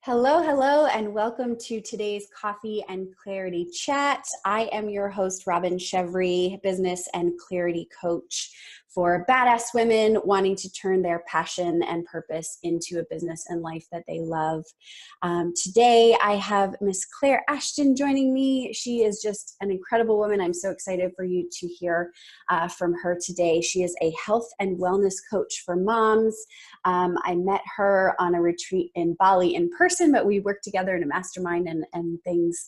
Hello, hello, and welcome to today's Coffee and Clarity Chat. I am your host, Robin Chevry, business and clarity coach for badass women wanting to turn their passion and purpose into a business and life that they love. Today, I have Miss Claire Ashton joining me. She is just an incredible woman. I'm so excited for you to hear from her today. She is a health and wellness coach for moms. I met her on a retreat in Bali in person, but we worked together in a mastermind and things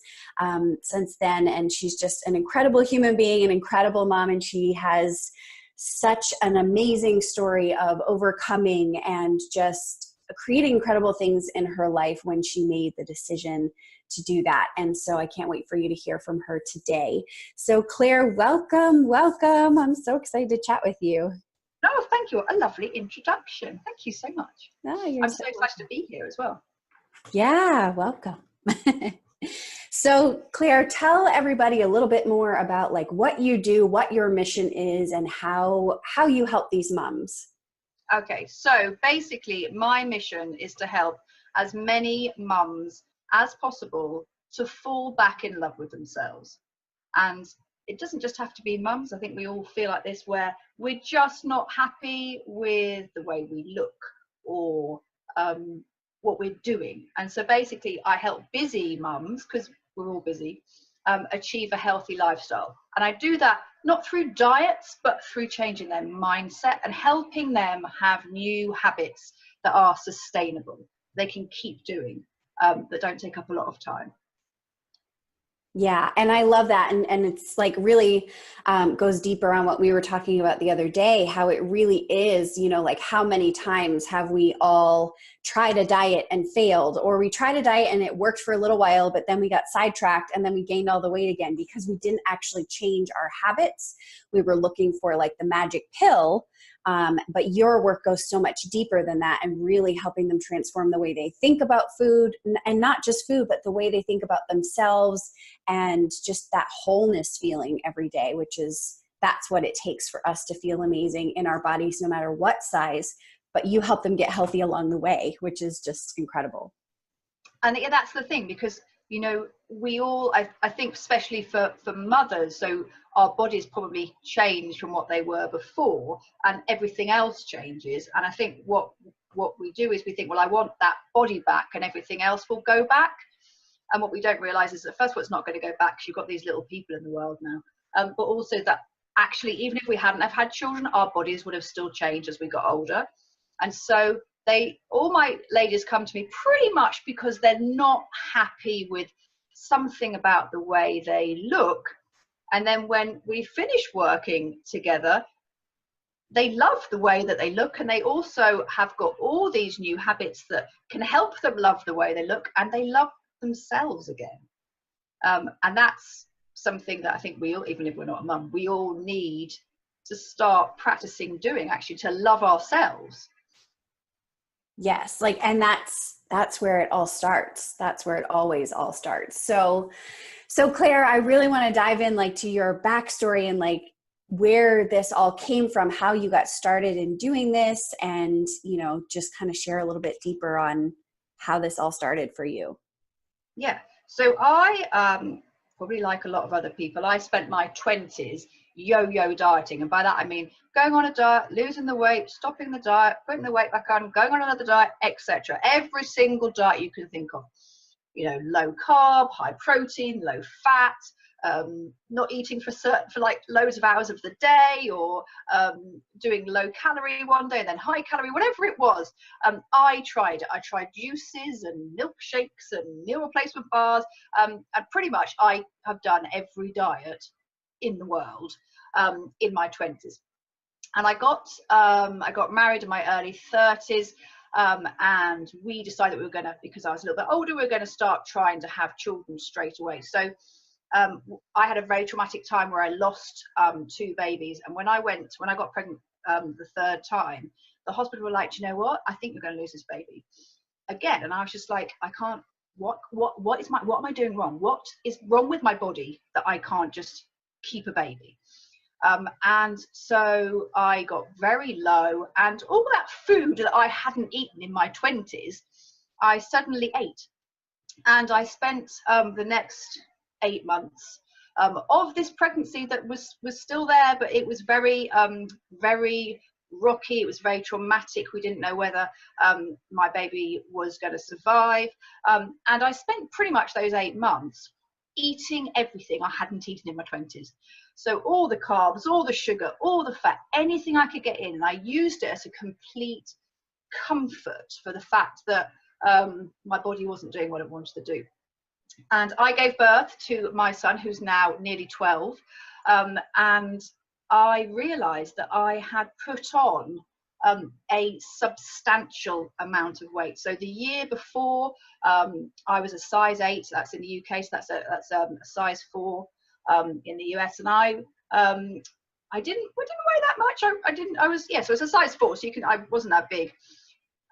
since then. And she's just an incredible human being, an incredible mom, and she has such an amazing story of overcoming and just creating incredible things in her life when she made the decision to do that. And so I can't wait for you to hear from her today. So Claire, welcome. I'm so excited to chat with you. Oh, thank you. A lovely introduction. Thank you so much. Oh, I'm so excited to be here as well. Yeah, welcome. So Claire, tell everybody a little bit more about like what you do, what your mission is, and how you help these moms. Okay, so basically my mission is to help as many mums as possible to fall back in love with themselves. And it doesn't just have to be mums. I think we all feel like this, where we're just not happy with the way we look or what we're doing. And so basically I help busy mums, because we're all busy, achieve a healthy lifestyle. And I do that not through diets, but through changing their mindset and helping them have new habits that are sustainable, they can keep doing, that don't take up a lot of time. Yeah. And I love that. And it's like really goes deeper on what we were talking about the other day, how it really is, like how many times have we all tried a diet and failed, or we tried a diet and it worked for a little while, but then we got sidetracked and then we gained all the weight again because we didn't actually change our habits. We were looking for like the magic pill. But your work goes so much deeper than that and really helping them transform the way they think about food, and not just food, but the way they think about themselves and just that wholeness feeling every day, that's what it takes for us to feel amazing in our bodies, no matter what size, but you help them get healthy along the way, which is just incredible. And yeah, that's the thing, because we all, I think especially for mothers, so our bodies probably change from what they were before and everything else changes. And I think what we do is we think, well, I want that body back and everything else will go back. And what we don't realize is that first of all, it's not going to go back because you've got these little people in the world now. But also that actually, even if we hadn't have had children, our bodies would have still changed as we got older. And so all my ladies come to me pretty much because they're not happy with something about the way they look. And then when we finish working together, they love the way that they look, and they also have got all these new habits that can help them love the way they look, and they love themselves again. And that's something that I think we all, even if we're not a mum, we all need to start practicing doing, actually, to love ourselves. Yes. And that's where it all starts. That's where it always all starts. So Claire, I really want to dive in to your backstory and where this all came from, how you got started in doing this, and, just kind of share a little bit deeper on how this all started for you. Yeah. So I, probably like a lot of other people, I spent my 20s yo-yo dieting. And by that, I mean going on a diet, losing the weight, stopping the diet, putting the weight back on, going on another diet, etc. Every single diet you can think of, low carb, high protein, low fat, not eating for loads of hours of the day, or doing low calorie one day and then high calorie, whatever it was. I tried it. I tried juices and milkshakes and meal replacement bars, and pretty much I have done every diet in the world in my 20s. And I got married in my early 30s, and we decided we were going to, because I was a little bit older, we were going to start trying to have children straight away. So I had a very traumatic time where I lost 2 babies, and when I got pregnant the 3rd time, the hospital were like, you know what, I think you're going to lose this baby again. And I was just like, I can't, what am I doing wrong? What is wrong with my body that I can't just keep a baby? And so I got very low, and all that food that I hadn't eaten in my 20s I suddenly ate. And I spent the next 8 months of this pregnancy that was still there, but it was very, very rocky. It was very traumatic. We didn't know whether my baby was going to survive. And I spent pretty much those 8 months eating everything I hadn't eaten in my 20s. So all the carbs, all the sugar, all the fat, anything I could get in. And I used it as a complete comfort for the fact that my body wasn't doing what it wanted to do. And I gave birth to my son, who's now nearly 12. And I realized that I had put on a substantial amount of weight. So the year before, I was a size 8, so that's in the UK, so that's a size 4 in the US. And I didn't weigh that much. I was a size 4, so I wasn't that big.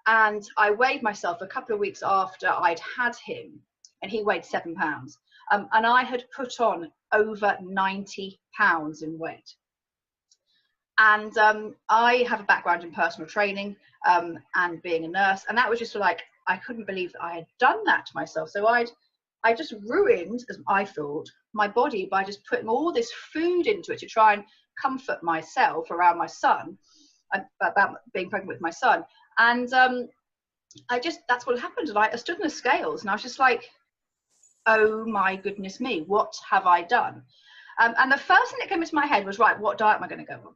And I weighed myself a couple of weeks after I'd had him, and he weighed 7 pounds. And I had put on over 90 pounds in weight. And I have a background in personal training and being a nurse. And that was just like, I couldn't believe that I had done that to myself. So I just ruined, as I thought, my body by just putting all this food into it to try and comfort myself around my son, about being pregnant with my son. And that's what happened. And I stood in the scales and I was just like, oh my goodness me, what have I done? And the first thing that came into my head was, right, what diet am I going to go on?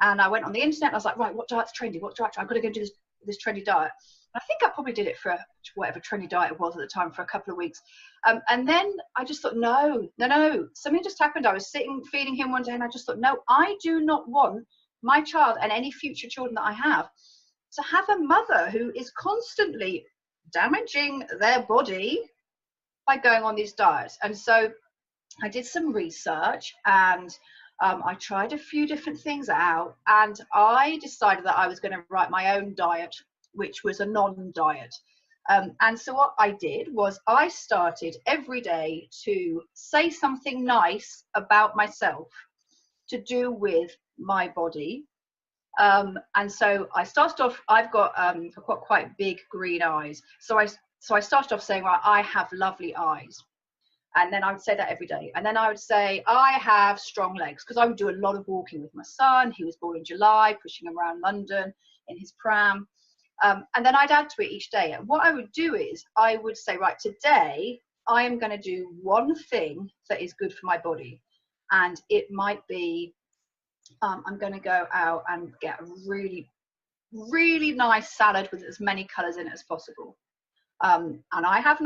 And I went on the internet and I was like, right, what diet's trendy? What diet? I've got to go do this trendy diet. And I think I probably did it for whatever trendy diet it was at the time for a couple of weeks. And then I just thought, no, something just happened. I was feeding him one day and I just thought, no, I do not want my child and any future children that I have to have a mother who is constantly damaging their body by going on these diets. And so I did some research and I tried a few different things out, and I decided that I was going to write my own diet, which was a non-diet. And so what I did was I started every day to say something nice about myself to do with my body. And so I started off, I've got quite big green eyes. So I started off saying, right, I have lovely eyes. And then I would say that every day. And then I would say, I have strong legs, because I would do a lot of walking with my son. He was born in July, pushing him around London in his pram. And then I'd add to it each day. And what I would do is I would say, right, today I am going to do one thing that is good for my body. And it might be, I'm going to go out and get a really, really nice salad with as many colours in it as possible. And I have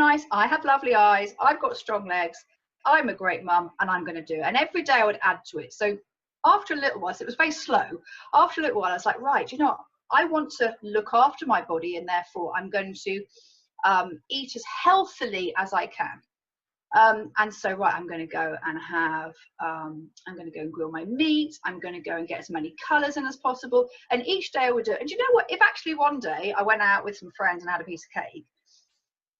lovely eyes, I've got strong legs, I'm a great mum, and I'm going to do it. And every day I would add to it. So after a little while, so it was very slow. After a little while, I was like, right, you know, I want to look after my body, and therefore I'm going to eat as healthily as I can. And so, right, I'm going to go and I'm going to go and grill my meat. I'm going to go and get as many colours in as possible. And each day I would do it. And you know what? If actually one day I went out with some friends and had a piece of cake,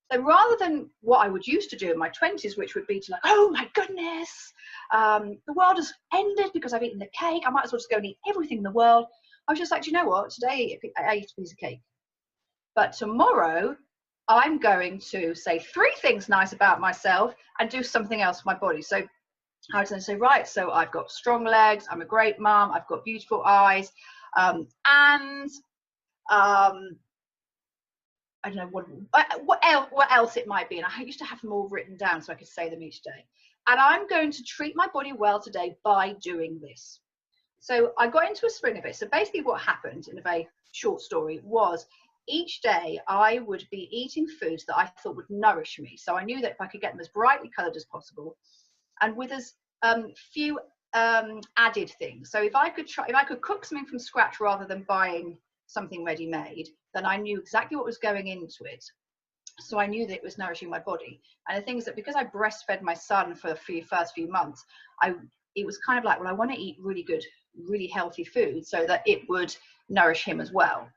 then rather than what I would used to do in my 20s, which would be to like, oh my goodness, the world has ended because I've eaten the cake, I might as well just go and eat everything in the world. I was just like, do you know what? Today I ate a piece of cake. But tomorrow I'm going to say 3 things nice about myself and do something else for my body. So I was going to say, right, so I've got strong legs, I'm a great mum, I've got beautiful eyes, and I don't know what else it might be. And I used to have them all written down so I could say them each day. And I'm going to treat my body well today by doing this. So I got into a swing of it. So basically what happened, in a very short story, was each day I would be eating foods that I thought would nourish me. So I knew that if I could get them as brightly coloured as possible and with as few added things. So if I could cook something from scratch rather than buying something ready-made, then I knew exactly what was going into it. So I knew that it was nourishing my body. And the thing is that because I breastfed my son for the first few months, it was kind of like, well, I want to eat really good, really healthy food so that it would nourish him as well.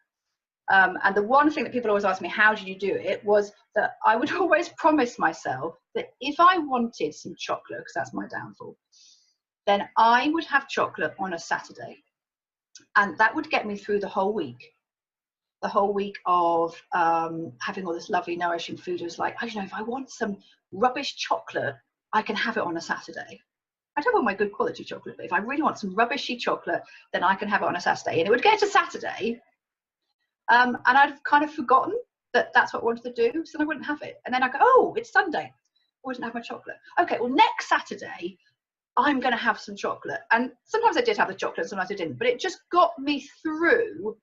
And the one thing that people always ask me, how did you do it, was that I would always promise myself that if I wanted some chocolate, because that's my downfall, then I would have chocolate on a Saturday. And that would get me through the whole week. the whole week of having all this lovely nourishing food, it was like, I don't know, if I want some rubbish chocolate, I can have it on a Saturday. I don't want my good quality chocolate, but if I really want some rubbishy chocolate, then I can have it on a Saturday. And it would get to Saturday, and I'd kind of forgotten that that's what I wanted to do, so then I wouldn't have it. And then I go, oh, it's Sunday, I wouldn't have my chocolate. Okay, well, next Saturday, I'm going to have some chocolate. And sometimes I did have the chocolate, sometimes I didn't, but it just got me through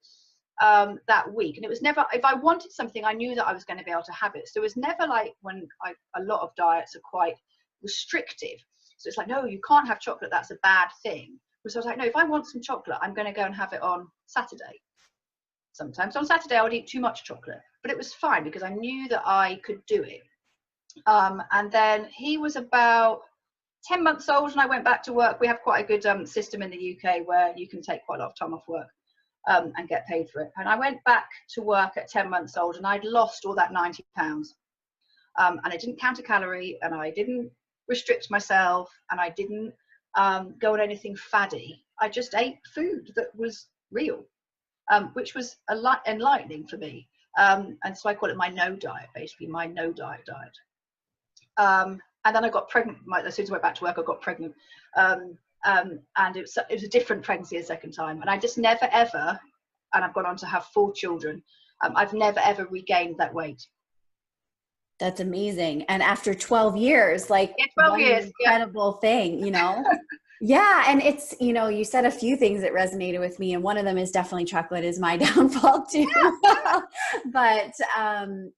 that week. And it was never, if I wanted something, I knew that I was going to be able to have it. So it was never like when a lot of diets are quite restrictive. So it's like, no, you can't have chocolate, that's a bad thing. So I was like, no, if I want some chocolate, I'm going to go and have it on Saturday. Sometimes on Saturday I would eat too much chocolate, but it was fine because I knew that I could do it. And then he was about 10 months old and I went back to work. We have quite a good system in the UK where you can take quite a lot of time off work and get paid for it. And I went back to work at 10 months old and I'd lost all that 90 pounds. And I didn't count a calorie and I didn't restrict myself and I didn't go on anything faddy. I just ate food that was real, which was enlightening for me. And so I call it my no diet, basically my no diet diet. And then I got pregnant. As soon as I went back to work, I got pregnant. And it was a different pregnancy a second time. And I just never, ever, and I've gone on to have 4 children, I've never, ever regained that weight. That's amazing. And after 12 years, like, yeah, 12 years, incredible thing, you know? Yeah. And it's, you know, you said a few things that resonated with me. And one of them is definitely chocolate is my downfall too. But,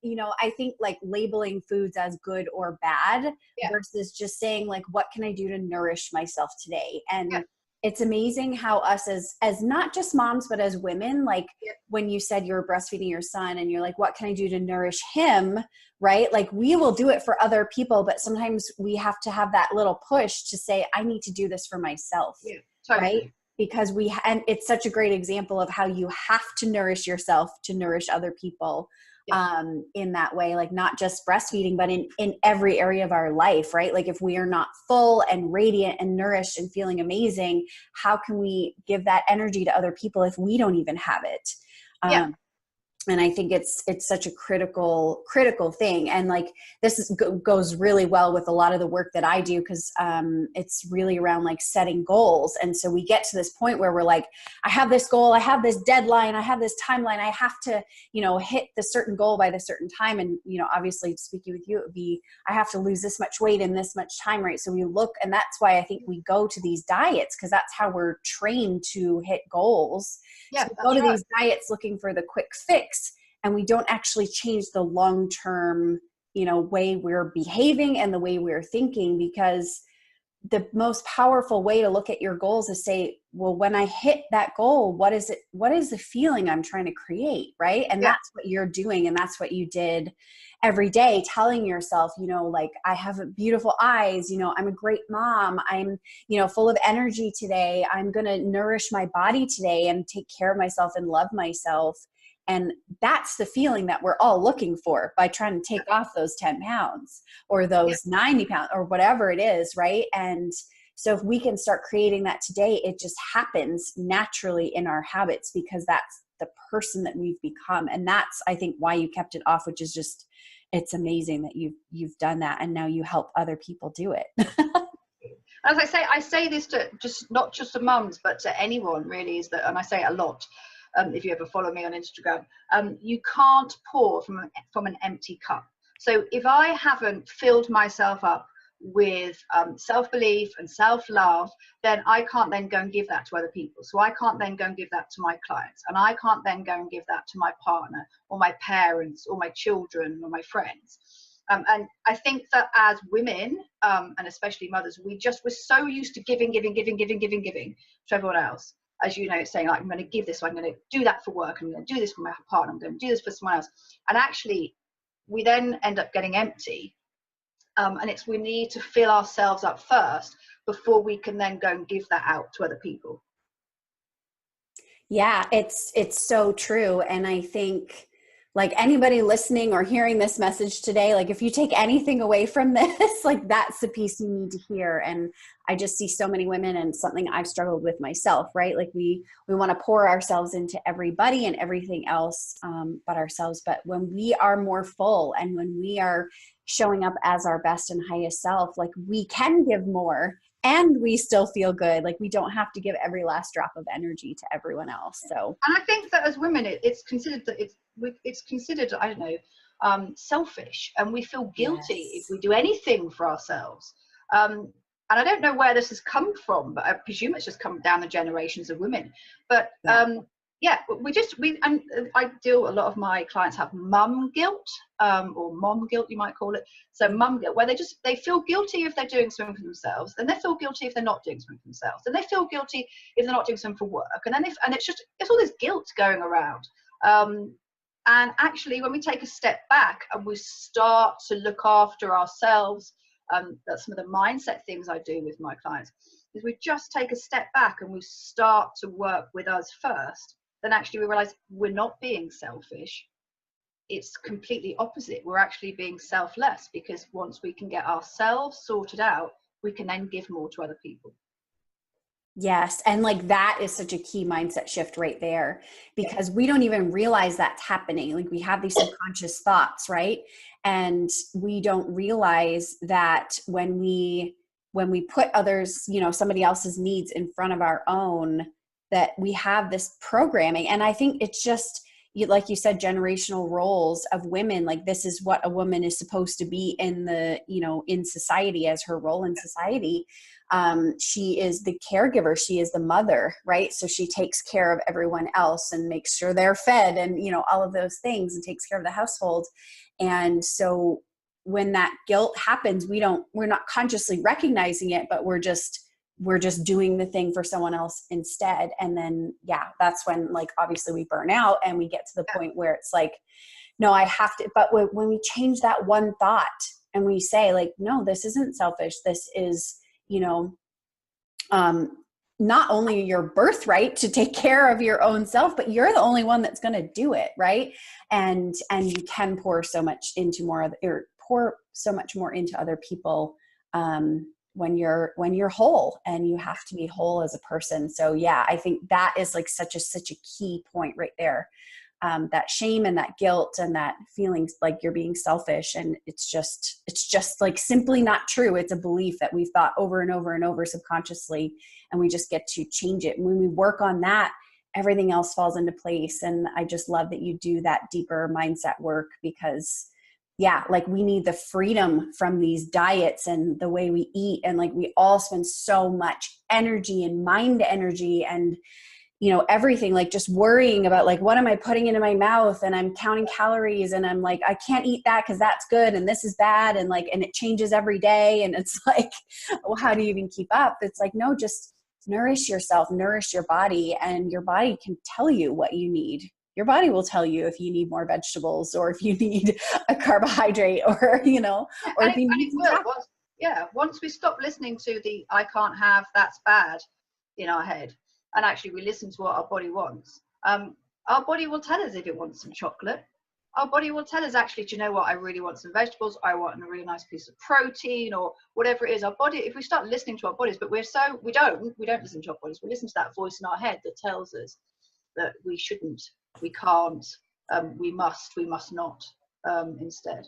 you know, I think like labeling foods as good or bad versus just saying like, what can I do to nourish myself today? And it's amazing how us as not just moms, but as women, like when you said you were breastfeeding your son and you're like, what can I do to nourish him? Right? Like we will do it for other people, but sometimes we have to have that little push to say, I need to do this for myself. Yeah, totally. Right? Because and it's such a great example of how you have to nourish yourself to nourish other people. In that way, like not just breastfeeding, but in every area of our life, right? Like if we are not full and radiant and nourished and feeling amazing, how can we give that energy to other people if we don't even have it? And I think it's such a critical thing. And like, this goes really well with a lot of the work that I do. Cause, it's really around like setting goals. And so we get to this point where we're like, I have this goal, I have this deadline, I have this timeline, I have to, you know, hit the certain goal by the certain time. And, you know, obviously speaking with you, it would be, I have to lose this much weight in this much time, right? So we look, and that's why I think we go to these diets, cause that's how we're trained to hit goals. Yeah, so we go to these diets looking for the quick fix, and we don't actually change the long-term, you know, way we're behaving and the way we're thinking, because the most powerful way to look at your goals is say, well, when I hit that goal, what is it? What is the feeling I'm trying to create? Right. And that's what you're doing. And that's what you did every day, telling yourself, you know, like, I have beautiful eyes, you know, I'm a great mom. I'm, you know, full of energy today. I'm going to nourish my body today and take care of myself and love myself. And that's the feeling that we're all looking for by trying to take off those 10 pounds or those 90 pounds or whatever it is. Right. And so if we can start creating that today, it just happens naturally in our habits because that's the person that we've become. And that's, I think, why you kept it off, which is just, it's amazing that you've done that. And now you help other people do it. As I say this to not just to mums, but to anyone really, is that, and I say it a lot, if you ever follow me on Instagram, you can't pour from an empty cup. So if I haven't filled myself up with self-belief and self-love, then I can't then go and give that to other people. So I can't then go and give that to my clients, and I can't then go and give that to my partner or my parents or my children or my friends. And I think that as women, and especially mothers, we're so used to giving to everyone else. As you know, saying like, I'm going to give this, so I'm going to do that for work, I'm going to do this for my partner, I'm going to do this for someone else. And actually, we then end up getting empty. And we need to fill ourselves up first before we can then go and give that out to other people. Yeah, it's so true. And I think like anybody listening or hearing this message today, like if you take anything away from this, like that's the piece you need to hear. And I just see so many women, and something I've struggled with myself, right? Like we want to pour ourselves into everybody and everything else but ourselves. But when we are more full and when we are showing up as our best and highest self, like we can give more and we still feel good. Like we don't have to give every last drop of energy to everyone else. So, and I think that as women, it's considered that it's considered, I don't know, selfish, and we feel guilty if yes. we do anything for ourselves. And I don't know where this has come from, but I presume it's just come down the generations of women. But Yeah. yeah, and I deal, a lot of my clients have mum guilt, or mom guilt, you might call it. So mum guilt, where they feel guilty if they're doing something for themselves, and they feel guilty if they're not doing something for themselves, and they feel guilty if they're not doing something for work, and then it's all this guilt going around. And actually, when we take a step back and we start to look after ourselves, that's some of the mindset things I do with my clients, is we just take a step back and we start to work with us first. Then actually we realize we're not being selfish. It's completely opposite. We're actually being selfless, because once we can get ourselves sorted out, we can then give more to other people. Yes. And like that is such a key mindset shift right there, because we don't even realize that's happening. Like we have these subconscious thoughts, right? And we don't realize that when we put others, somebody else's needs in front of our own, that we have this programming. And I think it's just, like you said, generational roles of women. Like this is what a woman is supposed to be in the, in society, as her role in society. She is the caregiver. She is the mother, right? So she takes care of everyone else and makes sure they're fed and, all of those things, and takes care of the household. And so when that guilt happens, we're not consciously recognizing it, but we're just doing the thing for someone else instead. And then, yeah, that's when, like, obviously we burn out and we get to the point where it's like, no, I have to. But when we change that one thought and we say, like, no, this isn't selfish. This is, not only your birthright to take care of your own self, but you're the only one that's going to do it. Right. And you can pour so much pour so much more into other people, when you're whole, and you have to be whole as a person. So yeah, I think that is like such a key point right there. That shame and that guilt and that feelings like you're being selfish, and it's just like simply not true. It's a belief that we've thought over and over and over subconsciously, and we just get to change it. When we work on that, everything else falls into place. And I just love that you do that deeper mindset work, because yeah, like we need the freedom from these diets and the way we eat. And like we all spend so much energy and mind energy and everything, like just worrying about like, what am I putting into my mouth? And I'm counting calories, and I'm like, I can't eat that because that's good and this is bad. And like, and it changes every day. And it's like, well, how do you even keep up? It's like, no, just nourish yourself, nourish your body, and your body can tell you what you need. Your body will tell you if you need more vegetables, or if you need a carbohydrate, or, or if you need some once we stop listening to the I can't have, that's bad in our head, and actually we listen to what our body wants, our body will tell us if it wants some chocolate. Our body will tell us, actually, do you know what, I really want some vegetables, I want a really nice piece of protein, or whatever it is. Our body, if we start listening to our bodies, but we don't listen to our bodies, we listen to that voice in our head that tells us that we shouldn't, we can't, we must not, instead.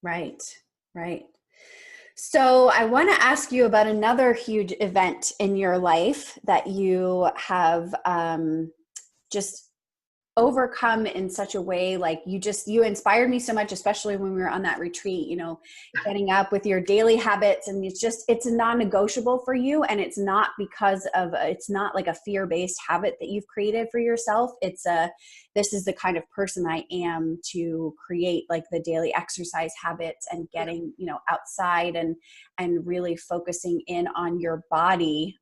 Right. So I want to ask you about another huge event in your life that you have just overcome in such a way. Like you inspired me so much, especially when we were on that retreat, getting up with your daily habits, and it's a non-negotiable for you. And it's not it's not like a fear-based habit that you've created for yourself. This is the kind of person I am, to create like the daily exercise habits and getting, outside and really focusing in on your body.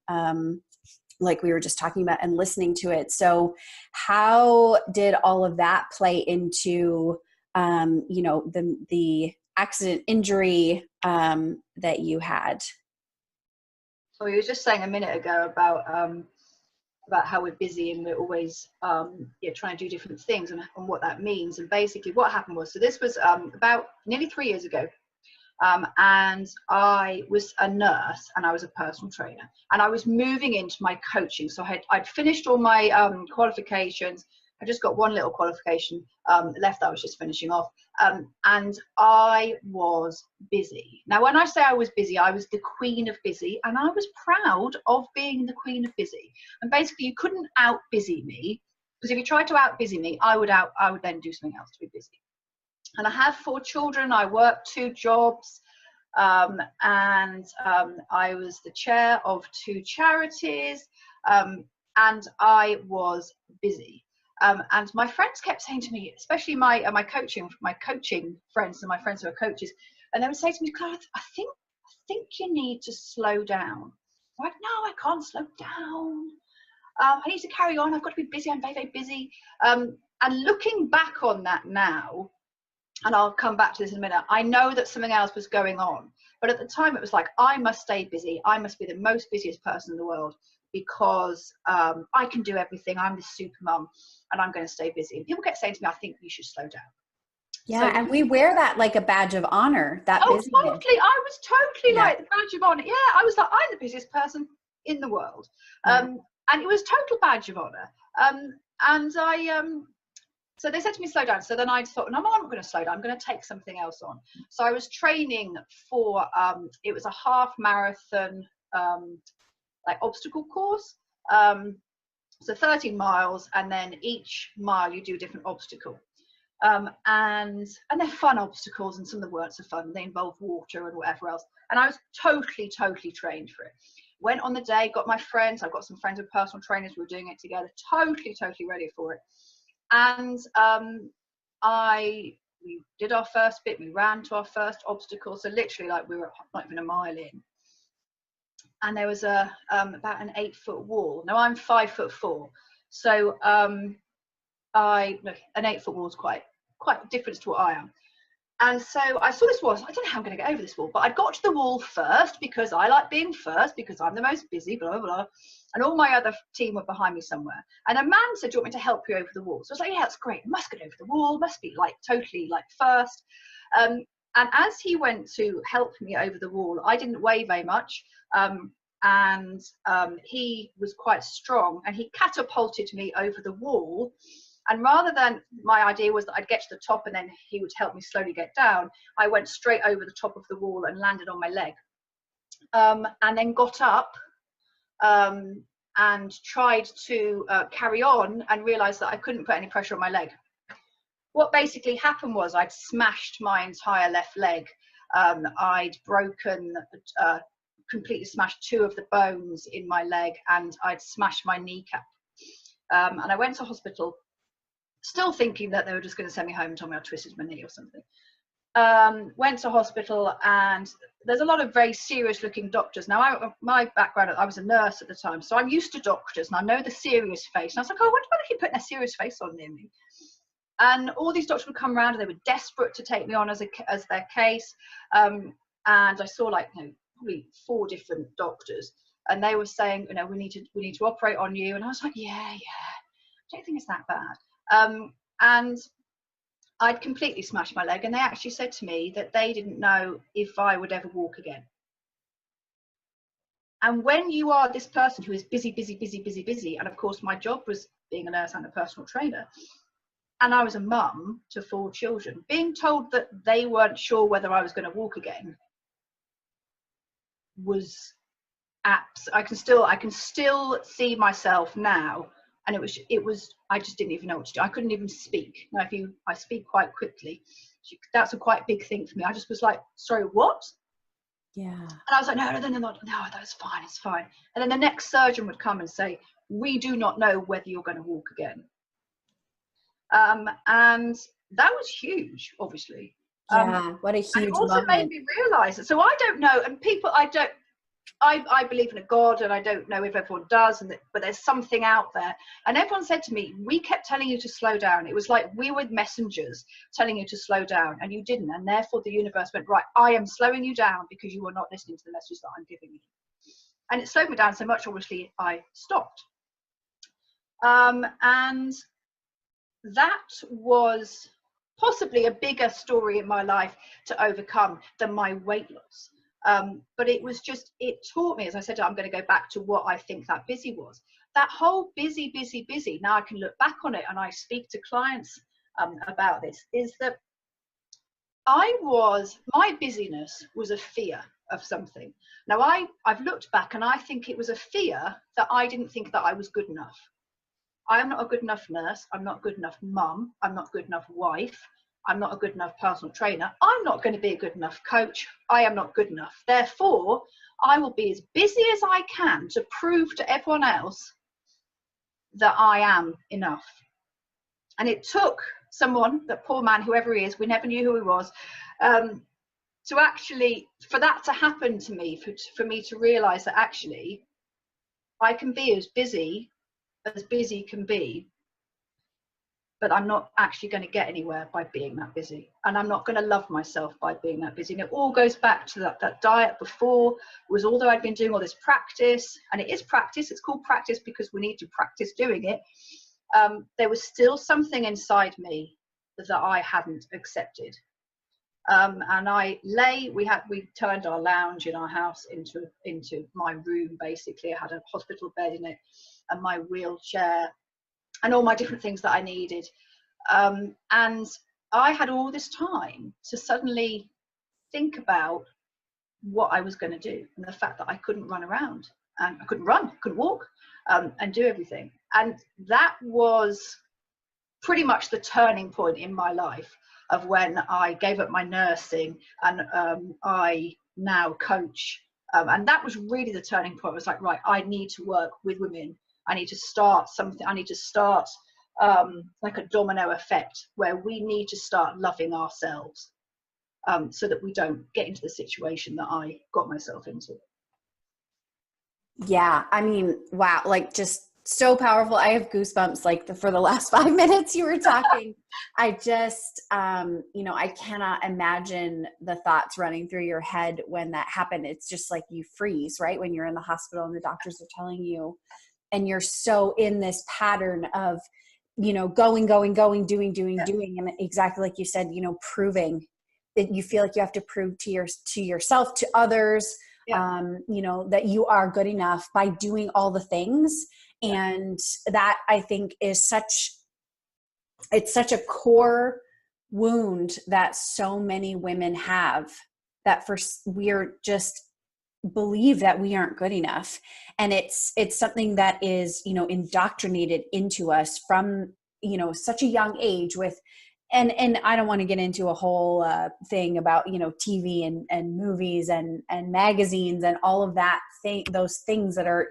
Like we were just talking about, and listening to it. So how did all of that play into, the accident injury that you had? So you were just saying a minute ago about about how we're busy and we're always trying to do different things, and what that means. And basically what happened was, so this was about nearly 3 years ago, and I was a nurse and I was a personal trainer, and I was moving into my coaching. So I'd finished all my qualifications. I just got one little qualification left that I was just finishing off, and I was busy. Now when I say I was busy, I was the queen of busy, and I was proud of being the queen of busy. And basically you couldn't out busy me, because if you tried to out busy me, I would then do something else to be busy. And I have 4 children, I work 2 jobs, and I was the chair of 2 charities, and I was busy. And my friends kept saying to me, especially my coaching friends and my friends who are coaches, and they would say to me, Claire, I think you need to slow down. I'm like, no, I can't slow down. I need to carry on. I've got to be busy. I'm very, very busy. And looking back on that now, and I'll come back to this in a minute, I know that something else was going on. But at the time, it was like, I must stay busy. I must be the most busiest person in the world, because I can do everything. I'm the super mum, and I'm going to stay busy. And people kept saying to me, I think you should slow down. Yeah, so, and we wear that like a badge of honor, that busyness. Totally. I was totally like the badge of honor. Yeah, I was like, I'm the busiest person in the world. And it was total badge of honor. And I... So they said to me, slow down. So then I thought, no, I'm not going to slow down. I'm going to take something else on. So I was training for, it was a half marathon, like obstacle course. So 13 miles, and then each mile you do a different obstacle. And they're fun obstacles, and some of the works are fun. They involve water and whatever else. And I was totally trained for it. Went on the day, got my friends. I've got some friends with personal trainers. We were doing it together. Totally ready for it. And we did our first bit. We ran to our first obstacle. So literally, like, we were not even a mile in, and there was about an 8-foot wall. Now I'm 5'4", so an 8-foot wall is quite different to what I am. And so I saw this wall. I don't know how I'm going to get over this wall, but I got to the wall first because I like being first, because I'm the most busy, blah, blah, blah. And all my other team were behind me somewhere. And a man said, do you want me to help you over the wall? So I was like, yeah, that's great. I must get over the wall. Must be like totally like first. And as he went to help me over the wall, I didn't weigh very much. And he was quite strong, and he catapulted me over the wall. And rather than, my idea was that I'd get to the top and then he would help me slowly get down, I went straight over the top of the wall and landed on my leg. And then got up and tried to carry on, and realized that I couldn't put any pressure on my leg. What basically happened was I'd smashed my entire left leg. I'd broken, completely smashed 2 of the bones in my leg, and I'd smashed my kneecap. And I went to hospital, still thinking that they were just going to send me home and tell me I twisted my knee or something. Went to hospital, and there's a lot of very serious looking doctors. Now, my background, I was a nurse at the time, so I'm used to doctors, and I know the serious face. And I was like, oh, why do they keep putting a serious face on near me? And all these doctors would come around, and they were desperate to take me on as their case. And I saw, like, probably 4 different doctors, and they were saying, we need to operate on you. And I was like, yeah, I don't think it's that bad. And I'd completely smashed my leg, and they actually said to me that they didn't know if I would ever walk again. And when you are this person who is busy, and of course my job was being a nurse and a personal trainer, and I was a mum to 4 children, being told that they weren't sure whether I was going to walk again was I can still see myself now. And it was, I just didn't even know what to do. I couldn't even speak. Now, I speak quite quickly. That's a quite big thing for me. I just was like, sorry, what? Yeah. And I was like, no, that's fine, it's fine. And then the next surgeon would come and say, we do not know whether you're going to walk again. And that was huge, obviously. Yeah, what a huge and it also moment. made me realise that. So I don't know, and people, I believe in a God, and I don't know if everyone does, but there's something out there. And everyone said to me, we kept telling you to slow down. It was like we were messengers telling you to slow down, and you didn't. And therefore the universe went, right, I am slowing you down because you are not listening to the message that I'm giving you. And it slowed me down so much, obviously, I stopped. And that was possibly a bigger story in my life to overcome than my weight loss. But it was just, it taught me, as I said, I'm going to go back to what I think that busy was. That whole busy. Now I can look back on it, and I speak to clients about this, is that my busyness was a fear of something. Now I've looked back, and I think it was a fear that I didn't think that I was good enough. I am not a good enough nurse. I'm not a good enough mum. I'm not a good enough wife. I'm not a good enough personal trainer. I'm not going to be a good enough coach. I am not good enough. Therefore, I will be as busy as I can to prove to everyone else that I am enough. And it took someone, that poor man, whoever he is, we never knew who he was, to actually, for that to happen to me, for me to realize that actually I can be as busy can be, but I'm not actually going to get anywhere by being that busy, and I'm not going to love myself by being that busy. And it all goes back to that diet before was, although I'd been doing all this practice, and it is practice, it's called practice because we need to practice doing it, there was still something inside me that I hadn't accepted. And we turned our lounge in our house into my room. Basically, I had a hospital bed in it, and my wheelchair, and all my different things that I needed. And I had all this time to suddenly think about what I was going to do, and the fact that I couldn't run around, and I couldn't run, couldn't walk, and do everything. And that was pretty much the turning point in my life of when I gave up my nursing, and I now coach. And that was really the turning point. I was like, right, I need to work with women. I need to start something. I need to start like a domino effect where we need to start loving ourselves, so that we don't get into the situation that I got myself into. Yeah. I mean, wow. Like, just so powerful. I have goosebumps like for the last 5 minutes you were talking. I just, I cannot imagine the thoughts running through your head when that happened. It's just like you freeze, right? When you're in the hospital and the doctors are telling you, and you're so in this pattern of, going, doing. And exactly like you said, proving that you feel like you have to prove to yourself, to others, Yeah. That you are good enough by doing all the things. And that, I think, is it's such a core wound that so many women have, that we're just believe that we aren't good enough. And it's something that is, indoctrinated into us from, such a young age with, and I don't want to get into a whole thing about, TV and movies and magazines and all of that those things that are,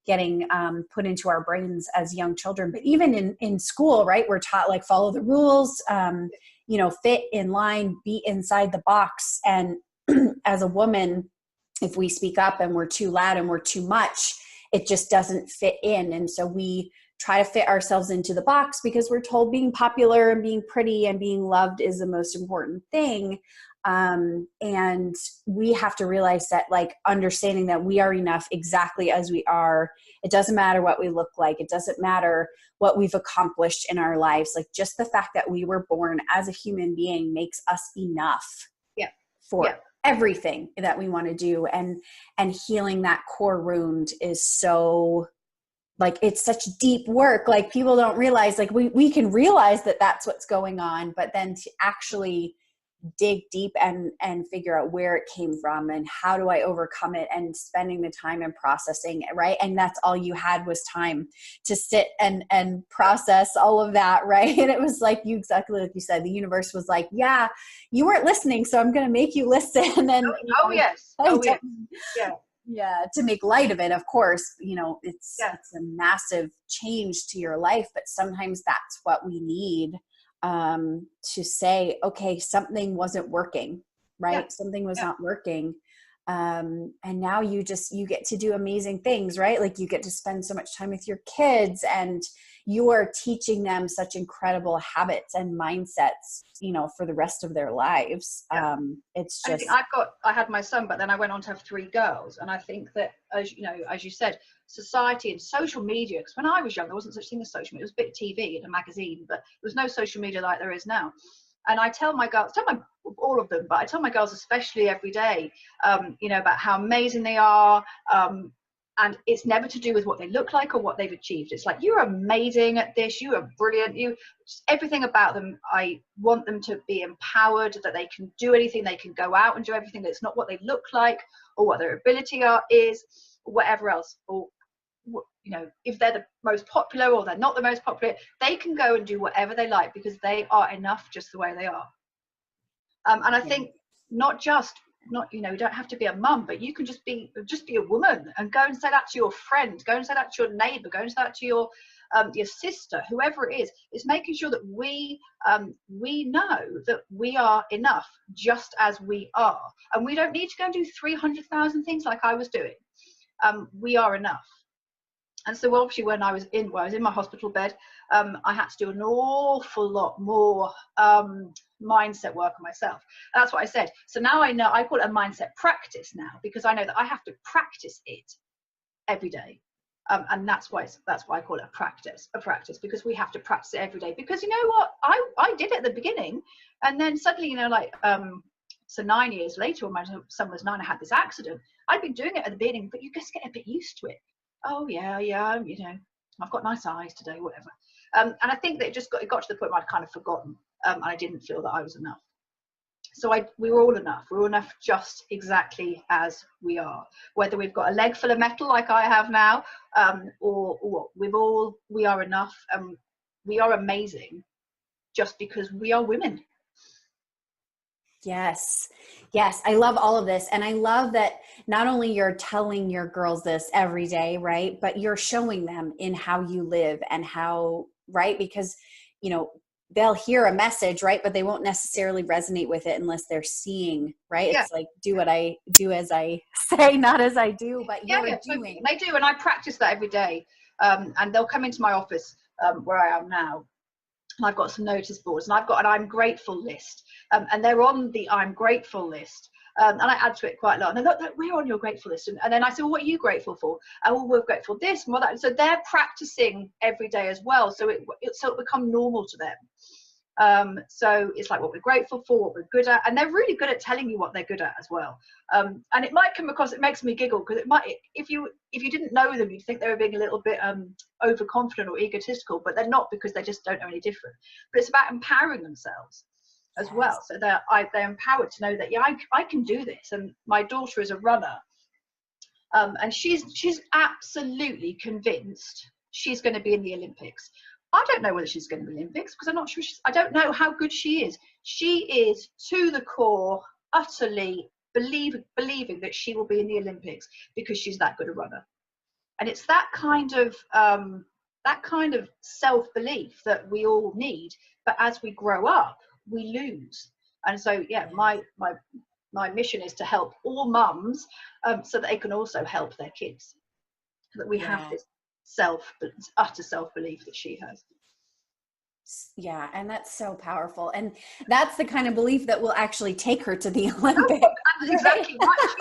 getting put into our brains as young children. But even in school, right, we're taught like follow the rules, fit in line, be inside the box. And as a woman, if we speak up and we're too loud and we're too much, it just doesn't fit in. And so we try to fit ourselves into the box because we're told being popular and being pretty and being loved is the most important thing. And we have to realize that, like, understanding that we are enough exactly as we are. It doesn't matter what we look like. It doesn't matter what we've accomplished in our lives. Like, just the fact that we were born as a human being makes us enough for everything that we want to do. And healing that core wound is so, like, it's such deep work. Like, people don't realize, like, we can realize that that's what's going on, but then to actually dig deep and figure out where it came from and how do I overcome it, and spending the time and processing it, right? And that's all you had was time to sit and process all of that, right? And it was like, exactly like you said, the universe was like, yeah, you weren't listening, so I'm going to make you listen. And yes, yeah, to make light of it, of course, it's a massive change to your life, but sometimes that's what we need, to say, okay, something wasn't working, right? Something was not working. And now you get to do amazing things, right? Like you get to spend so much time with your kids, and you are teaching them such incredible habits and mindsets, you know, for the rest of their lives. Yeah. It's I just, think I had my son, but then I went on to have 3 girls. And I think that, as you know, as you said, society and social media, because when I was young, there wasn't such thing as social media. It was a bit of TV and a magazine, but there was no social media like there is now. And I tell my girls, all of them, but I tell my girls especially every day, you know, about how amazing they are. And it's never to do with what they look like or what they've achieved. It's like, you're amazing at this, you are brilliant, everything about them. I want them to be empowered, that they can do anything, they can go out and do everything. That's not what they look like or what their ability is, or whatever else. Or, you know, if they're the most popular or they're not the most popular, they can go and do whatever they like, because they are enough just the way they are. And I think not, you know, you don't have to be a mum, but you can just be a woman, and go and say that to your friend, go and say that to your neighbor, go and say that to your sister, whoever it is. It's making sure that we know that we are enough just as we are, and we don't need to go and do 300,000 things like I was doing. We are enough. And so obviously when I was in my hospital bed, I had to do an awful lot more mindset work on myself. That's what I said. So now I know, I call it a mindset practice now, because I know that I have to practice it every day. And that's why I call it a practice, because we have to practice it every day. Because you know what, I did it at the beginning, and then suddenly, you know, like, so 9 years later, when my son was 9, I had this accident. I'd been doing it at the beginning, but you just get a bit used to it. Oh yeah, you know, I've got nice eyes today, whatever. And I think that it got to the point where I'd kind of forgotten, and I didn't feel that I was enough. So we were all enough. We were enough just exactly as we are. Whether we've got a leg full of metal like I have now, or what, we are enough. We are amazing just because we are women. yes. Yes. I love all of this. And I love that not only you're telling your girls this every day, right, but you're showing them in how you live and how, right? Because, you know, they'll hear a message, right, but they won't necessarily resonate with it unless they're seeing, right? Yeah. It's like, do as I say, not as I do, but you're doing. They do. And I practice that every day. And they'll come into my office, where I am now. And I've got some notice boards, and I've got an I'm grateful list, and they're on the I'm grateful list, and I add to it quite a lot. And they're like, we're on your grateful list, and then I say, well, what are you grateful for? And well, we're grateful for this and what that. And so they're practicing every day as well, so it'll become normal to them. So it's like what we're grateful for, what we're good at, and they're really good at telling you what they're good at as well. And it might come across, it makes me giggle, because it might, if you didn't know them, you'd think they were being a little bit overconfident or egotistical, but they're not, because they just don't know any different. But it's about empowering themselves as well, so they're empowered to know that, yeah, I can do this. And my daughter is a runner, and she's absolutely convinced she's going to be in the Olympics. I don't know whether she's going to the Olympics, because I'm not sure. I don't know how good she is. She is to the core, utterly believing that she will be in the Olympics, because she's that good a runner. And it's that kind of self-belief that we all need. But as we grow up, we lose. And so, yeah, my mission is to help all mums, so that they can also help their kids. So that we have this utter self-belief that she has. Yeah, and that's so powerful. And that's the kind of belief that will actually take her to the Olympics. That's exactly right.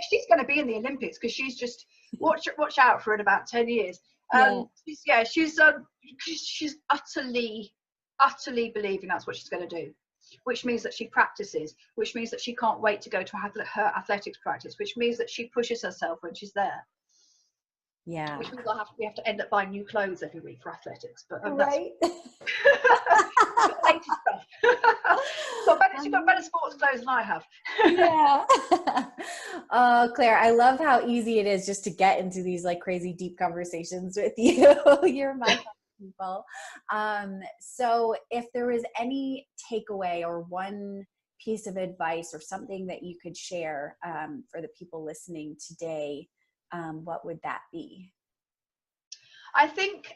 She's going to be in the Olympics, because she's just watch out for it about 10 years. She's utterly believing that's what she's going to do, which means that she practices, which means that she can't wait to go to her athletics practice, which means that she pushes herself when she's there. Yeah. Which means we have to end up buying new clothes every week for athletics. But right. That's latest stuff. She's got better sports clothes than I have. Yeah. Claire, I love how easy it is just to get into these like crazy deep conversations with you. You're my people. So if there was any takeaway or one piece of advice or something that you could share for the people listening today, what would that be? I think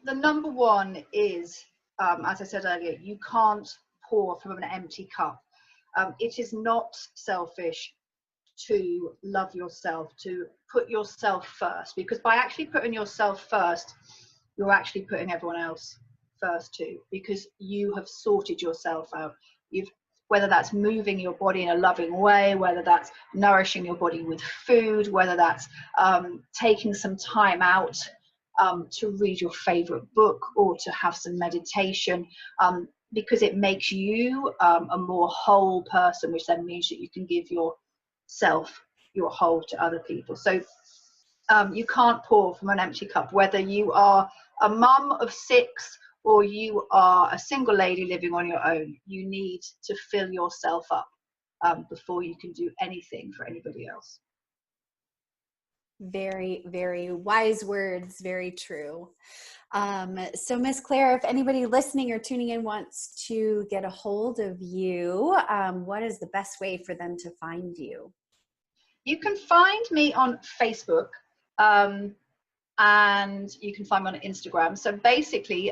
the number one is, as I said earlier, you can't pour from an empty cup. It is not selfish to love yourself, to put yourself first, because by actually putting yourself first, you're actually putting everyone else first too, because you have sorted yourself out. You've, whether that's moving your body in a loving way, whether that's nourishing your body with food, whether that's taking some time out to read your favorite book or to have some meditation, because it makes you a more whole person, which then means that you can give yourself your whole to other people. So you can't pour from an empty cup, whether you are a mum of 6 or you are a single lady living on your own. You need to fill yourself up before you can do anything for anybody else. Very, very wise words. Very true. So Miss Claire, if anybody listening or tuning in wants to get a hold of you, what is the best way for them to find you? You can find me on Facebook, and you can find me on Instagram. So basically,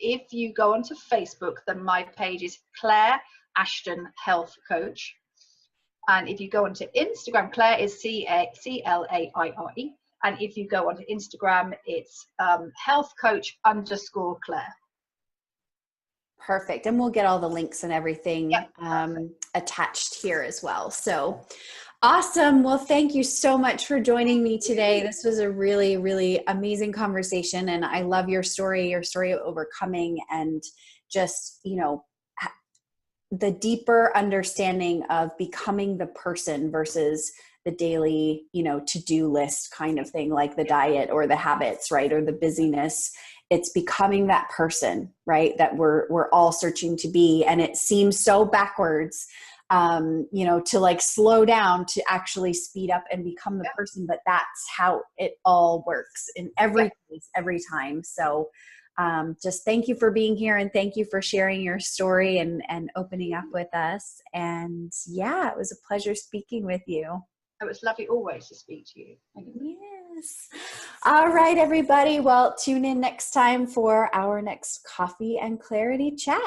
if you go onto Facebook, then my page is Claire Ashton Health Coach. And if you go onto Instagram, Claire is CLAIRE. And if you go onto Instagram, it's health coach _ Claire. Perfect. And we'll get all the links and everything attached here as well. So awesome. Well, thank you so much for joining me today. This was a really, really amazing conversation. And I love your story of overcoming, and just, you know, the deeper understanding of becoming the person versus the daily, you know, to-do list kind of thing, like the diet or the habits, right? Or the busyness. It's becoming that person, right? That we're all searching to be. And it seems so backwards, you know, to like slow down, to actually speed up and become the person. But that's how it all works in every case, every time. So just thank you for being here, and thank you for sharing your story and opening up with us. And yeah, it was a pleasure speaking with you. It was lovely always to speak to you. Yes. All right, everybody. Well, tune in next time for our next Coffee and Clarity chat.